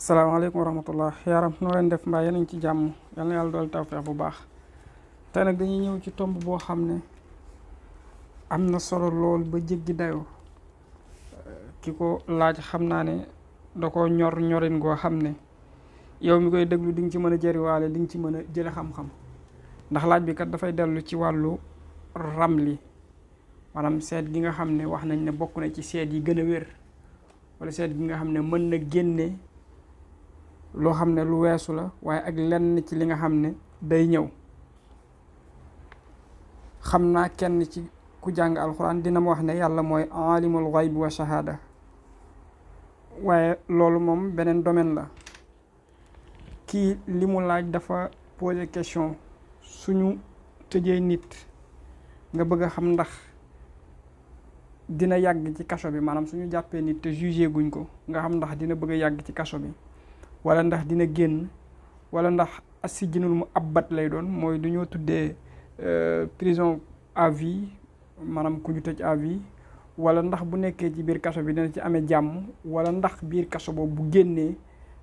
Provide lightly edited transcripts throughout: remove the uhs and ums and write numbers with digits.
salaamaaleykum wa rahmatullah yaaram noo leen def mbaa yéen a ngi ci jàmm yal na yàlla dool tawfeex bu baax tey nag dañuy ñëw ci tomb boo xam ne am na solo lool ba jéggi dayoo ki ko laaj xam naa ne da ko ñorin goo xam ne yow mi koy déglu di nga ci mën a jëriwaale di nga ci mën a jële xam-xam ndax laaj bi kat dafay dellu ci wàllu ramli maanaam seet gi nga xam ne wax nañ ne bokk na ci seet yi gën a wér wala seet gi nga xam ne mën na génne loo xam ne lu weesu la waaye ak lenn ci li nga xam ne day ñëw. xam naa kenn ci ku jàng alxuraan dina ma wax ne yàlla mooy alimul xayb wa shahada, waaye loolu moom beneen domaine la. kii li mu laaj dafa poser question, suñu tëjee nit nga bëgg a xam ndax dina yàgg ci kaso bi, maanaam suñu jàppee nit te jugé guñ ko nga xam ndax dina bëgg a yàgg ci kaso bi wala ndax dina génn, wala ndax asijinul mu abbat lay doon, mooy du ñoo tuddee prison à vie, maanaam ku ñu tëj à vie, wala ndax bu nekkee ci biir kaso bi dina ci amee jàmm, wala ndax biir kaso boobu bu génnee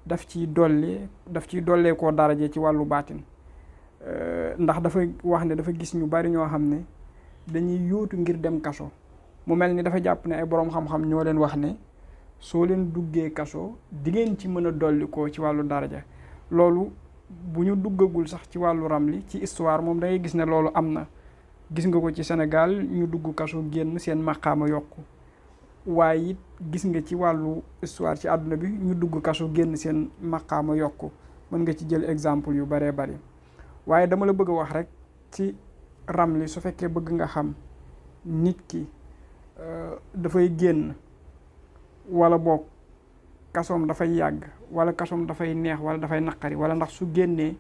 daf ciy dollee koo daraje ci wàllu baatin. ndax dafa wax ne dafa gis ñu bari ñoo xam ne dañuy yóotu ngir dem kaso, mu mel ni dafa jàpp ne ay boroom xam-xam ñoo leen wax ne soo leen duggee kaso di ngeen ci mën a dolli ko ci wàllu daraja. loolu bu ñu duggagul sax ci wàllu ramli, ci histoire moom da ngay gis ne loolu am na. gis nga ko ci Sénégal ñu dugg kaso génn seen maqaama yokku, waaye it gis nga ci wàllu histoire ci àdduna bi ñu dugg kaso génn seen maqaama yokku. mën nga ci jël exemple yu baree bari, waaye dama la bëgg a wax rek ci ramli, su fekkee bëgg nga xam nit ki dafay génn wala boog kasoom dafay yàgg, wala kasoom dafay neex, wala dafay naqari, wala ndax su génnee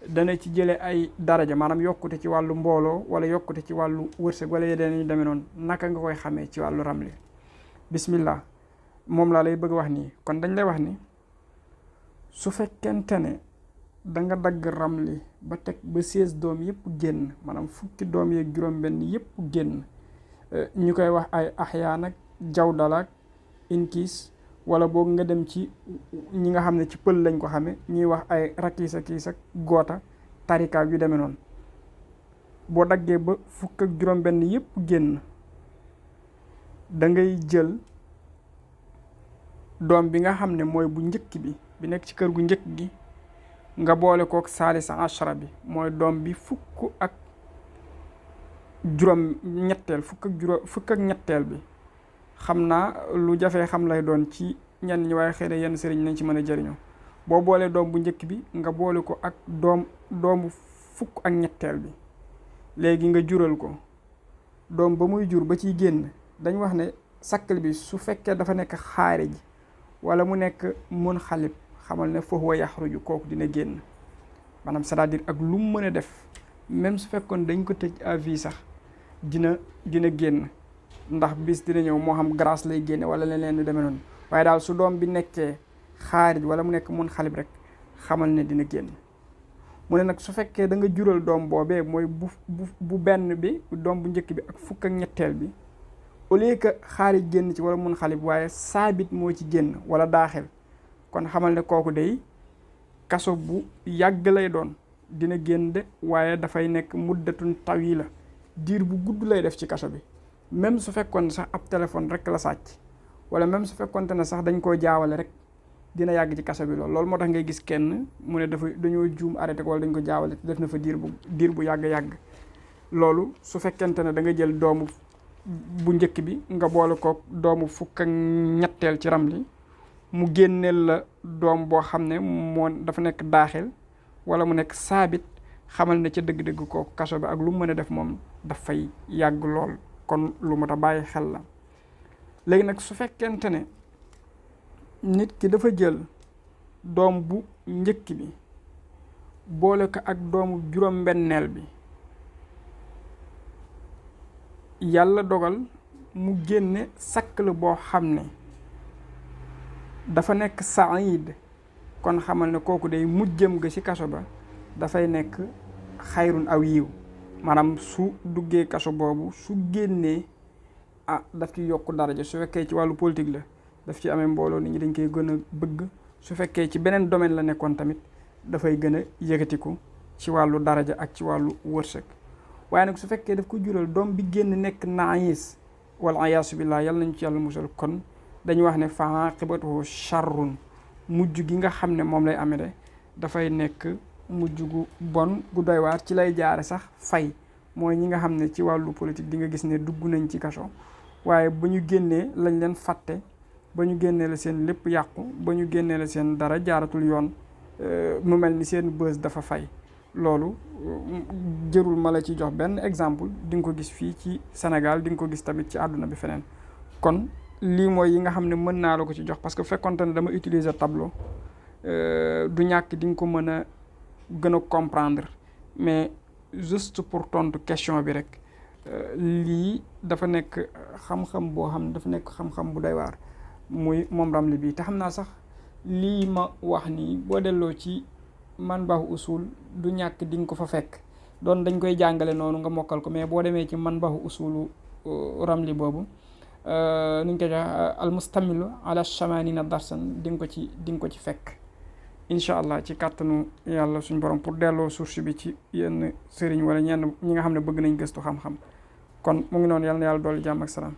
dana ci jële ay daraja, maanaam yokkute ci wàllu mbooloo wala yokkute ci wàllu wërsëg wala yeneen ñu demee noonu, naka nga koy xamee ci wàllu ramli. bismillah, moom laa lay bëgg wax nii. kon dañ lay wax ni su fekkente ne da nga dagg ramli ba teg ba 16 doom yëpp génn, maanaam fukki doom yeeg juróom-benn yëpp génn, ñu koy wax ay axyaan ak jawdalaak inkiis, wala boog nga dem ci ñi nga xam ne ci pël lañ ko xamee ñuy wax ay rakiis kiis ak goota tarikaak yu demee noonu. boo daggee ba fukk ak juróom-benn yëpp génn, da ngay jël doom bi nga xam ne mooy bu njëkk bi nekk ci kër gu njëkk gi, nga boole kook saalisa ashara bi, mooy doom bi fukk ak ñetteel bi. xam naa lu jafee xam lay doon ci ñenn ñi, waaye xëy na yenn sëriñ nañ ci mën a jëriñoo. boo boolee doom bu njëkk bi nga boole ko ak doomu fukk ak ñetteel bi, léegi nga jural ko doom ba muy jur ba ciy génn. dañ wax ne sakkal bi su fekkee dafa nekk xaarij wala mu nekk mun xalib, xamal ne foofu wa yaxruju, kooku dina génn. maanaam c'est-à-dire ak lu mu mën a def, même su fekkoon dañ ko tëj à vie sax dina génn, ndax bis dina ñëw moo xam grâce lay génne wala leneen lu demee noonu. waaye daal su doom bi nekkee xaarij wala mu nekk mun xalib rek, xamal ne dina génn. mu ne nag su fekkee da nga jural doom boobee, mooy bu benn bi, doom bu njëkk bi ak fukk ak ñetteel bi, au lieu que xaarij génn ci wala mun xalib, waaye saabit moo ci génn wala daaxel, kon xamal ne kooku day kaso bu yàgg lay doon, dina génn de, waaye dafay nekk muddatun tawila, diir bu gudd lay def ci kaso bi. même su fekkoon sax ab téléphone rek la sàcc, wala même su fekkoonte ne sax dañ koo jaawale rek, dina yàgg ci kaso bi loolu moo tax ngay gis kenn mu ne dañoo juum arrêté ko wala dañ ko jaawale def na fa diir bu yàgg. loolu su fekkente ne da nga jël doomu bu njëkk bi nga boole ko doomu fukk ak ñetteel ci ramli, mu génneel la doom boo xam ne moo dafa nekk daaxel wala mu nekk saabit, xamal ne ca dëgg-dëgg kooku kaso bi ak lu mu mën a def moom dafay yàgg lool. kon lu mat a bàyyi xel la. léegi nag su fekkente ne nit ki dafa jël doom bu njëkk bi boole ko ak doomu juróom-benneel bi, yàlla dogal mu génne sakk la boo xam ne dafa nekk saïd, kon xamal ne kooku day mujjëm ga ci kaso ba dafay nekk xayrun aw yiw. maanaam su duggee kaso boobu su génnee daf ci yokk daraja. su fekkee ci wàllu politique la daf ci amee mbooloo, nit ñi dañ koy gën a bëgg, su fekkee ci beneen domaine la nekkoon tamit dafay gën a yëkkatiku ci wàllu daraja ak ci wàllu wërsëg. waaye nag su fekkee daf ko jural doom bi génn nekk naayis wal ayaasu billah yàlla nañu ci yàlla musal, kon dañu wax ne fa aqibatuhu sharrun, mujj gi nga xam ne moom lay amee de dafay nekk mujj gu bon gu doy waar. ci lay jaare sax fay, mooy ñi nga xam ne ci wàllu politique di nga gis ne dugg nañ ci kaso, waaye ba ñu génnee lañ leen fàtte, ba ñu génnee la seen lépp yàqu, ba ñu génnee la seen dara jaaratul yoon, mu mel ni seen bës dafa fay. loolu jërul ma la ci jox benn exemple, di nga ko gis fii ci Sénégal, di nga ko gis tamit ci àdduna bi feneen. kon lii mooy yi nga xam ne mën naa la ko ci jox, parce que fekkonte ne dama utiliser tableau du ñàkk di nga ko mën a gën a comprendre, mais juste pour tontu question bi rek, lii dafa nekk xam-xam boo xam ne dafa nekk xam-xam bu doy waar, muy moom ramli bi. te xam naa sax lii ma wax nii boo delloo ci man baaxu usul du ñàkk di nga ko fa fekk, doon dañ koy jàngale noonu nga mokkal ko, mais boo demee ci man baaxu usulu ramli boobu nuñ koy jox al mustamilu ala chamanina darsan di nga ko ci fekk incha allah, ci kàttanu yàlla suñ borom, pour delloo source bi ci yenn sëriñ wala ñenn ñi nga xam ne bëgg nañ gëstu xam-xam. kon mu ngi noonu, yàlla na yàlla dolli jàmm ak salaam.